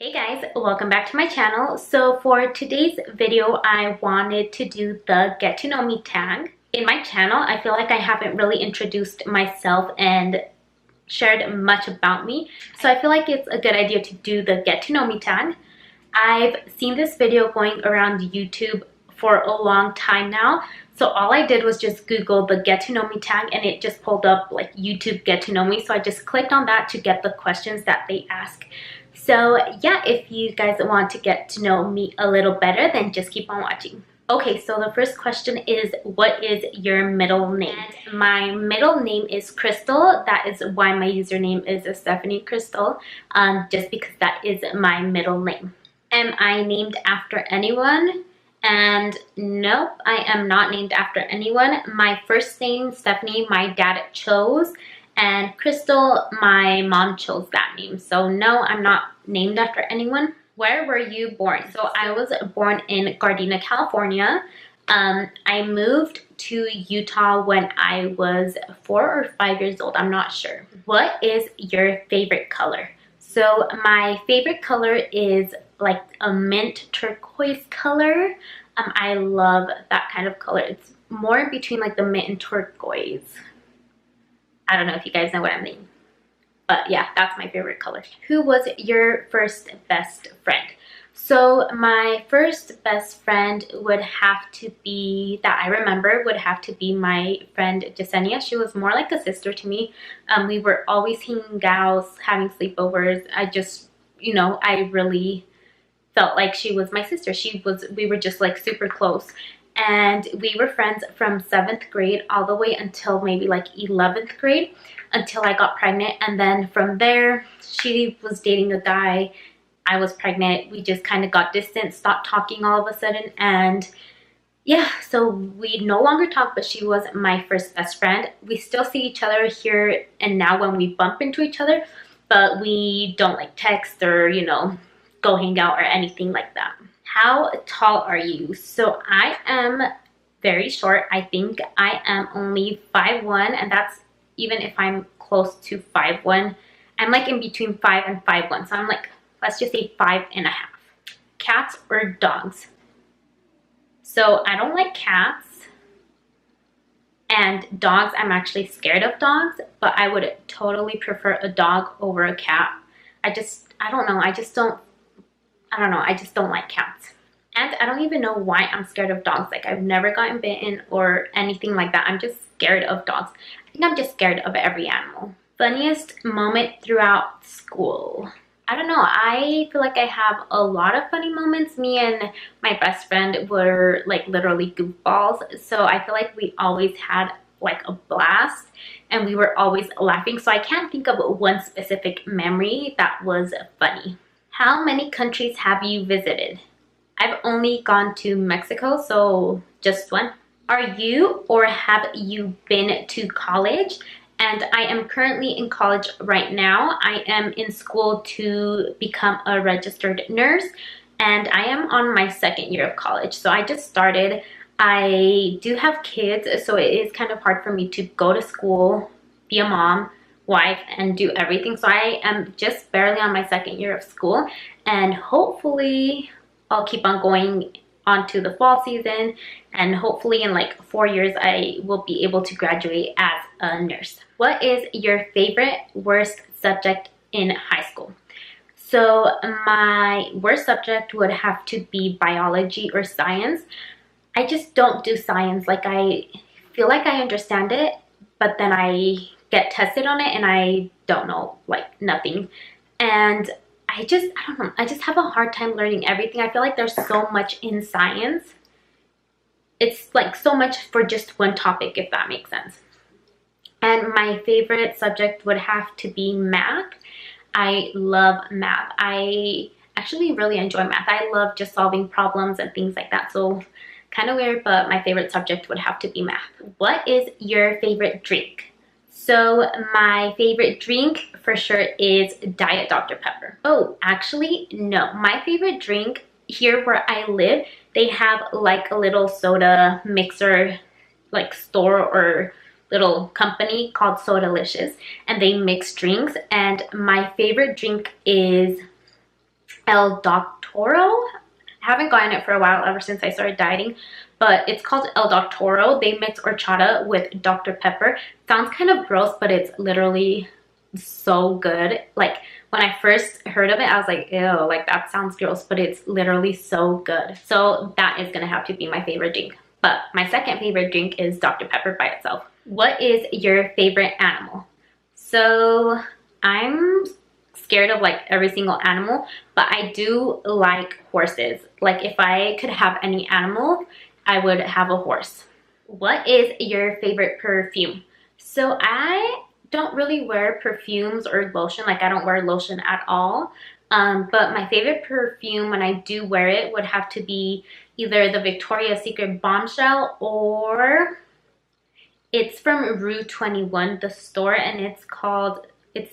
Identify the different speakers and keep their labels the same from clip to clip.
Speaker 1: Hey guys, welcome back to my channel. So for today's video, I wanted to do the get to know me tag. In my channel, I feel like I haven't really introduced myself and shared much about me. So I feel like it's a good idea to do the get to know me tag. I've seen this video going around YouTube for a long time now. So all I did was just Google the get to know me tag and it just pulled up like YouTube get to know me. So I just clicked on that to get the questions that they ask. So yeah, if you guys want to get to know me a little better, then just keep on watching. Okay, so the first question is, what is your middle name? And my middle name is Cristal. That is why my username is Estefany Cristal, just because that is my middle name. Am I named after anyone? And nope, I am not named after anyone. My first name, Stephanie, my dad chose. And Cristal, my mom chose that name. So no, I'm not named after anyone. Where were you born? So I was born in Gardena, California. I moved to Utah when I was 4 or 5 years old. I'm not sure. What is your favorite color? So my favorite color is like a mint turquoise color. I love that kind of color. It's more between like the mint and turquoise. I don't know if you guys know what I mean. But yeah, that's my favorite color. Who was your first best friend? So my first best friend would have to be, that I remember, would have to be my friend Yesenia. She was more like a sister to me. We were always hanging out, having sleepovers. I really felt like she was my sister. We were just like super close. And we were friends from 7th grade all the way until maybe like 11th grade, until I got pregnant. And then from there, she was dating a guy. I was pregnant. We just kind of got distant, stopped talking all of a sudden. And yeah, so we no longer talk, but she was my first best friend. We still see each other here and now when we bump into each other, but we don't like text or, go hang out or anything like that. How tall are you? So I am very short. I think I am only 5'1", and that's even if I'm close to 5'1". I'm like in between 5 and 5'1", so I'm like, let's just say 5.5. Cats or dogs? So I don't like cats, and dogs, I'm actually scared of dogs, but I would totally prefer a dog over a cat. I just don't like cats. And I don't even know why I'm scared of dogs. Like, I've never gotten bitten or anything like that. I'm just scared of dogs. I think I'm just scared of every animal. Funniest moment throughout school? I don't know. I feel like I have a lot of funny moments. Me and my best friend were like literally goofballs. So I feel like we always had like a blast and we were always laughing. So I can't think of one specific memory that was funny. How many countries have you visited? I've only gone to Mexico, so just one. Are you or have you been to college? And I am currently in college right now. I am in school to become a registered nurse, and I am on my 2nd year of college. So I just started. I do have kids, so it is kind of hard for me to go to school, be a mom, wife, and do everything. So I am just barely on my 2nd year of school, and hopefully I'll keep on going on to the fall season, and hopefully in like 4 years I will be able to graduate as a nurse. What is your favorite worst subject in high school? So my worst subject would have to be biology or science. I just don't do science. Like, I feel like I understand it, but then I get tested on it and I don't know like nothing. And I don't know, I just have a hard time learning everything. I feel like there's so much in science. It's like so much for just one topic, if that makes sense. And my favorite subject would have to be math. I love math. I actually really enjoy math. I love just solving problems and things like that. So kind of weird, but my favorite subject would have to be math. What is your favorite drink? So my favorite drink for sure is Diet Dr. Pepper. Oh, actually, no. My favorite drink here where I live, they have like a little soda mixer like store or little company called Sodalicious, and they mix drinks. And my favorite drink is El Doctoro. I haven't gotten it for a while, ever since I started dieting, but it's called El Doctoro. They mix horchata with Dr. Pepper. Sounds kind of gross, but it's literally so good. Like, when I first heard of it, I was like, ew, like that sounds gross, but it's literally so good. So that is gonna have to be my favorite drink. But my second favorite drink is Dr. Pepper by itself. What is your favorite animal? So I'm scared of like every single animal, but I do like horses. Like, if I could have any animal, I would have a horse. What is your favorite perfume? So I don't really wear perfumes or lotion. Like, I don't wear lotion at all. But my favorite perfume, when I do wear it, would have to be either the Victoria's Secret Bombshell, or it's from Rue 21, the store, and it's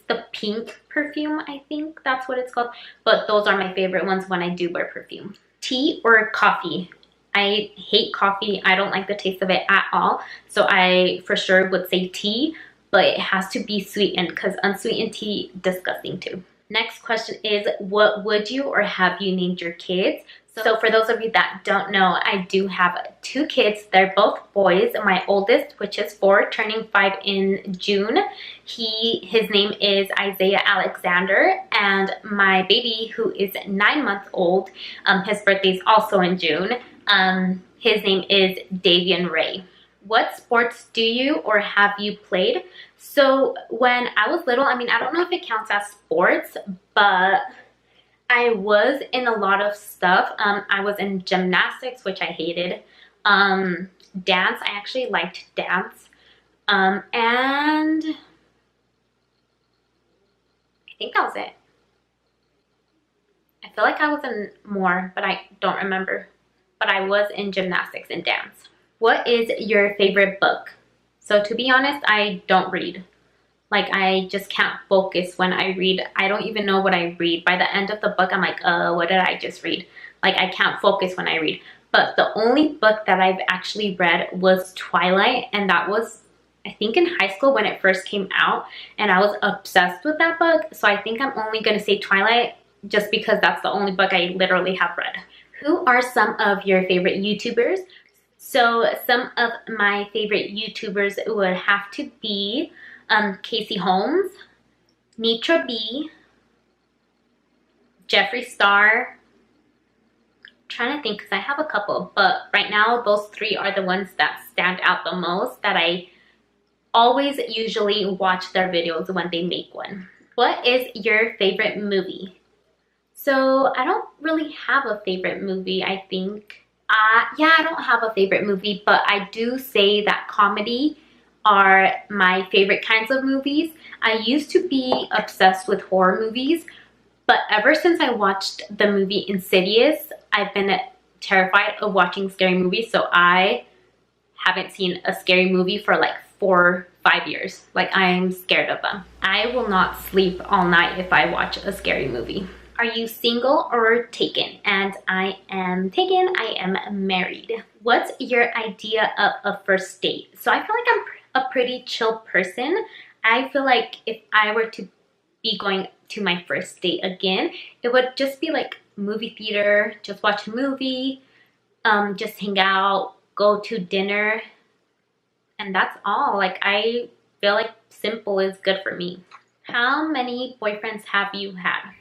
Speaker 1: the pink perfume, I think that's what it's called. But those are my favorite ones when I do wear perfume. Tea or coffee? I hate coffee. I don't like the taste of it at all. So I for sure would say tea, but it has to be sweetened, because unsweetened tea, disgusting too. Next question is, what would you or have you named your kids? So for those of you that don't know, I do have 2 kids. They're both boys. My oldest, which is 4, turning 5 in June. His name is Isaiah Alexander, and my baby, who is 9 months old, his birthday is also in June. His name is Davian Ray. What sports do you or have you played? So when I was little, I mean, I don't know if it counts as sports, but I was in a lot of stuff. I was in gymnastics, which I hated. Dance, I actually liked dance. And I think that was it. I feel like I was in more, but I don't remember. But I was in gymnastics and dance. What is your favorite book? So to be honest, I don't read. Like, I just can't focus when I read. I don't even know what I read. By the end of the book, I'm like, what did I just read? Like, I can't focus when I read. But the only book that I've actually read was Twilight, and that was, I think, in high school when it first came out, and I was obsessed with that book. So I think I'm only going to say Twilight, just because that's the only book I literally have read. Who are some of your favorite YouTubers? So some of my favorite YouTubers would have to be Casey Holmes, Nitra B, Jeffree Star. I'm trying to think, because I have a couple, but right now those 3 are the ones that stand out the most, that I always usually watch their videos when they make one. What is your favorite movie? So I don't really have a favorite movie, I think. Yeah, I don't have a favorite movie, but I do say that comedy are my favorite kinds of movies. I used to be obsessed with horror movies, but ever since I watched the movie Insidious, I've been terrified of watching scary movies, so I haven't seen a scary movie for like 4 or 5 years. Like, I'm scared of them. I will not sleep all night if I watch a scary movie. Are you single or taken? And I am taken. I am married. What's your idea of a first date? So I feel like I'm a pretty chill person. I feel like if I were to be going to my first date again, it would just be like movie theater, just watch a movie, just hang out, go to dinner, and that's all. Like, I feel like simple is good for me. How many boyfriends have you had?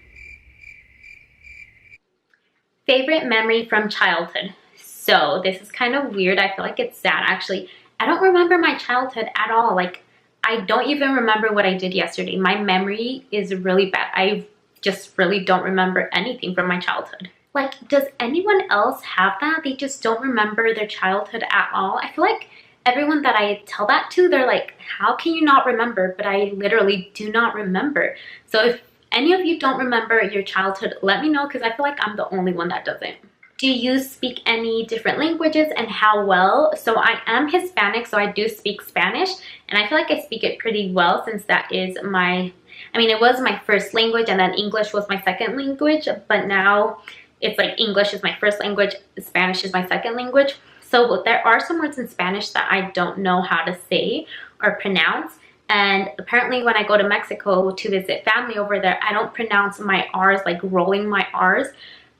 Speaker 1: Favorite memory from childhood. So this is kind of weird. I feel like it's sad, actually. I don't remember my childhood at all. Like, I don't even remember what I did yesterday. My memory is really bad. I just really don't remember anything from my childhood. Like, does anyone else have that? They just don't remember their childhood at all. I feel like everyone that I tell that to, they're like, how can you not remember? But I literally do not remember. So if any of you don't remember your childhood, let me know, because I feel like I'm the only one that doesn't. Do you speak any different languages, and how well? So I am Hispanic, so I do speak Spanish, and I feel like I speak it pretty well, since that is my, I mean, it was my first language, and then English was my second language, but now it's like English is my first language, Spanish is my second language. So there are some words in Spanish that I don't know how to say or pronounce, And apparently when I go to Mexico to visit family over there, I don't pronounce my R's, like rolling my R's.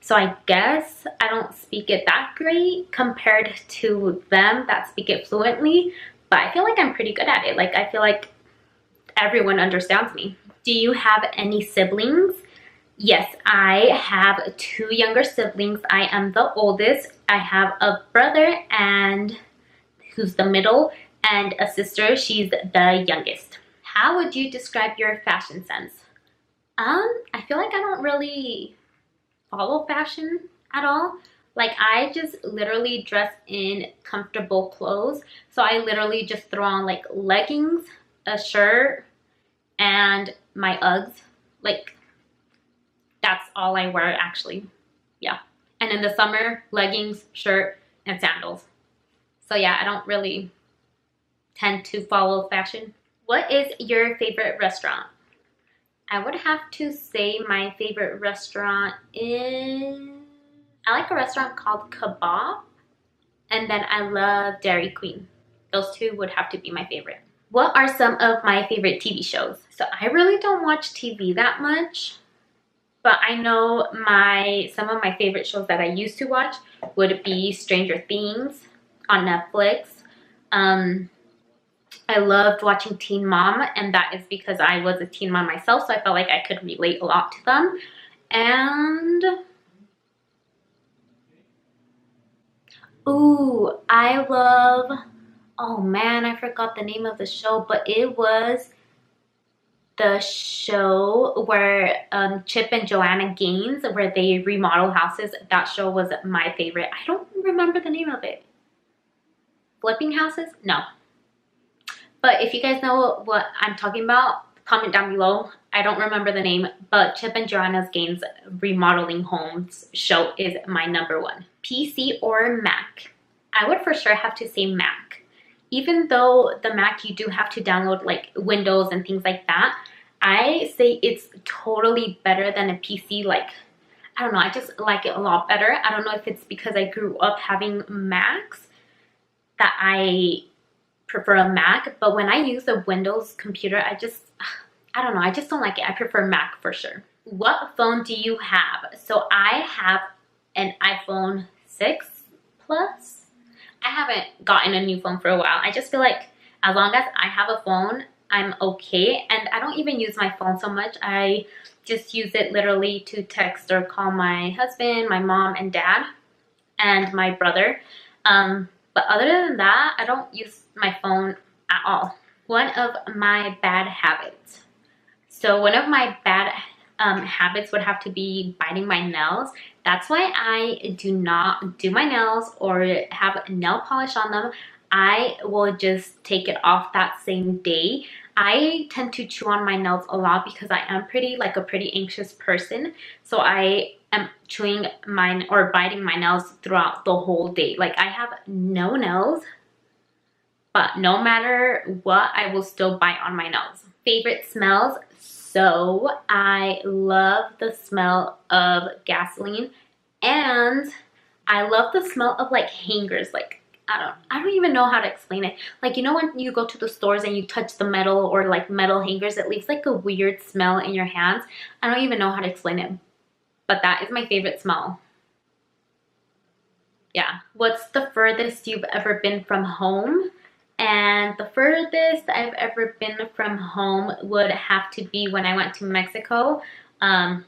Speaker 1: So I guess I don't speak it that great compared to them that speak it fluently. But I feel like I'm pretty good at it. Like, I feel like everyone understands me. Do you have any siblings? Yes, I have 2 younger siblings. I am the oldest. I have a brother and who's the middle, and a sister. She's the youngest. How would you describe your fashion sense? I feel like I don't really follow fashion at all. Like, I just literally dress in comfortable clothes. So I literally just throw on like leggings, a shirt, and my Uggs. Like, that's all I wear actually. Yeah. And in the summer, leggings, shirt, and sandals. So yeah, I don't really tend to follow fashion. What is your favorite restaurant? I would have to say my favorite restaurant is, I like a restaurant called Kebab, and then I love Dairy Queen. Those 2 would have to be my favorite. What are some of my favorite TV shows? So I really don't watch TV that much, but I know some of my favorite shows that I used to watch would be Stranger Things on Netflix. I loved watching Teen Mom, and that is because I was a teen mom myself, so I felt like I could relate a lot to them. And ooh, I love, oh man, I forgot the name of the show, but it was the show where Chip and Joanna Gaines, where they remodel houses. That show was my favorite. I don't remember the name of it. Flipping Houses? No. But if you guys know what I'm talking about, comment down below. I don't remember the name, but Chip and Joanna Gaines' remodeling homes show is my #1. PC or Mac? I would for sure have to say Mac. Even though the Mac, you do have to download like Windows and things like that, I say it's totally better than a PC. Like, I don't know, I just like it a lot better. I don't know if it's because I grew up having Macs that I prefer a Mac, but when I use a Windows computer, I don't know, I just don't like it. I prefer Mac for sure. What phone do you have? So I have an iPhone 6 Plus. I haven't gotten a new phone for a while. I just feel like as long as I have a phone, I'm okay. And I don't even use my phone so much. I just use it literally to text or call my husband, my mom and dad, and my brother. But other than that, I don't use my phone at all. One of my bad habits. So one of my bad habits would have to be biting my nails. That's why I do not do my nails or have nail polish on them. I will just take it off that same day. I tend to chew on my nails a lot because I am a pretty anxious person. So I am chewing mine or biting my nails throughout the whole day. Like, I have no nails, but no matter what, I will still bite on my nails. Favorite smells? So I love the smell of gasoline, and I love the smell of like hangers. Like, I don't even know how to explain it. Like, you know when you go to the stores and you touch the metal or like metal hangers, it leaves like a weird smell in your hands. I don't even know how to explain it, but that is my favorite smell. Yeah. What's the furthest you've ever been from home? And the furthest I've ever been from home would have to be when I went to Mexico. I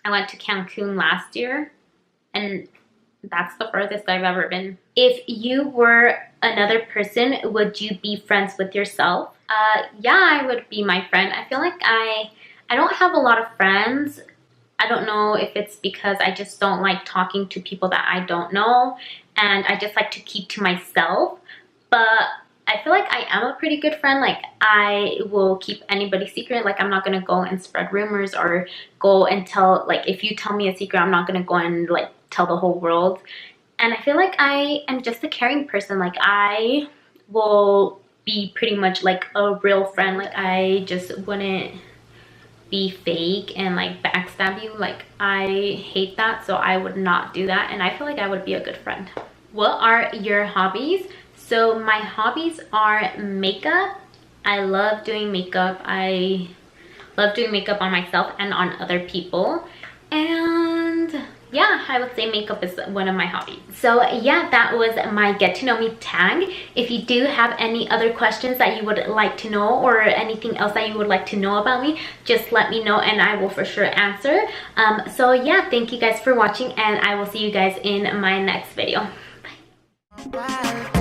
Speaker 1: went to Cancun last year, and that's the furthest I've ever been. If you were another person, would you be friends with yourself? Yeah, I would be my friend. I feel like I don't have a lot of friends. I don't know if it's because I just don't like talking to people that I don't know, and I just like to keep to myself. But I feel like I am a pretty good friend. Like, I will keep anybody's secret. Like, I'm not gonna go and spread rumors or go and tell, like, if you tell me a secret, I'm not gonna go and like tell the whole world. And I feel like I am just a caring person. Like, I will be pretty much like a real friend. Like, I just wouldn't be fake and like backstab you. Like, I hate that, so I would not do that, and I feel like I would be a good friend. What are your hobbies? So my hobbies are makeup I love doing makeup. I love doing makeup on myself and on other people. And yeah, I would say makeup is one of my hobbies. So yeah, that was my get to know me tag. If you do have any other questions that you would like to know or anything else that you would like to know about me, just let me know and I will for sure answer. So yeah, thank you guys for watching and I will see you guys in my next video. Bye.